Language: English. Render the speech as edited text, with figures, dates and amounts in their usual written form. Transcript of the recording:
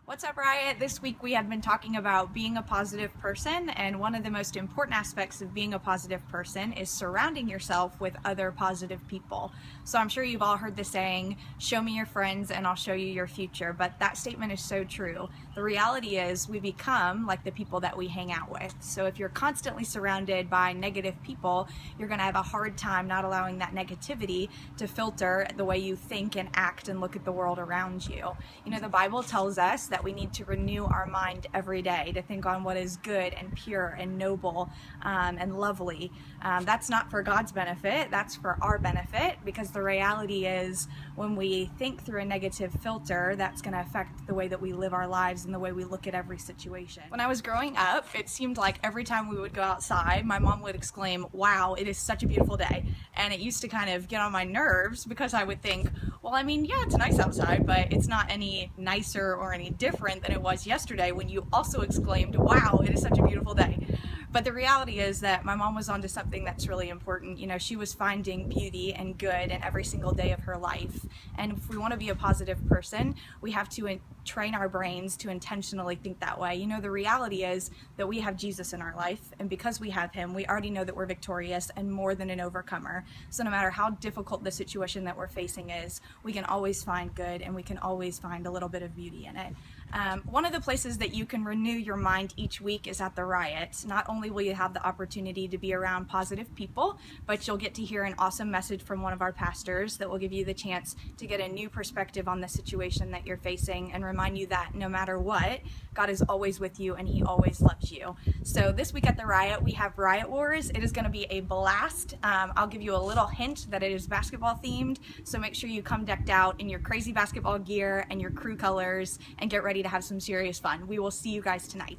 What's up, Riot? This week we have been talking about being a positive person, and one of the most important aspects of being a positive person is surrounding yourself with other positive people. So I'm sure you've all heard the saying, show me your friends and I'll show you your future, but that statement is so true. The reality is we become like the people that we hang out with. So if you're constantly surrounded by negative people, you're going to have a hard time not allowing that negativity to filter the way you think and act and look at the world around you. You know, the Bible tells us that we need to renew our mind every day to think on what is good and pure and noble and lovely. That's not for God's benefit, that's for our benefit, because the reality is when we think through a negative filter, that's going to affect the way that we live our lives and the way we look at every situation. When I was growing up, it seemed like every time we would go outside, my mom would exclaim, "Wow, it is such a beautiful day." And it used to kind of get on my nerves because I would think, well, I mean, yeah, it's nice outside, but it's not any nicer or any different than it was yesterday when you also exclaimed, "Wow, it is such a beautiful day." But the reality is that my mom was onto something that's really important. You know, she was finding beauty and good in every single day of her life. And if we want to be a positive person, we have to train our brains to intentionally think that way. You know, the reality is that we have Jesus in our life, and because we have him, we already know that we're victorious and more than an overcomer. So no matter how difficult the situation that we're facing is, we can always find good and we can always find a little bit of beauty in it. One of the places that you can renew your mind each week is at the Riot. Not only will you have the opportunity to be around positive people, but you'll get to hear an awesome message from one of our pastors that will give you the chance to get a new perspective on the situation that you're facing and remind you that no matter what, God is always with you and he always loves you. So this week at the Riot, we have Riot Wars. It is going to be a blast. I'll give you a little hint that it is basketball themed, so make sure you come decked out in your crazy basketball gear and your crew colors and get ready to have some serious fun. We will see you guys tonight.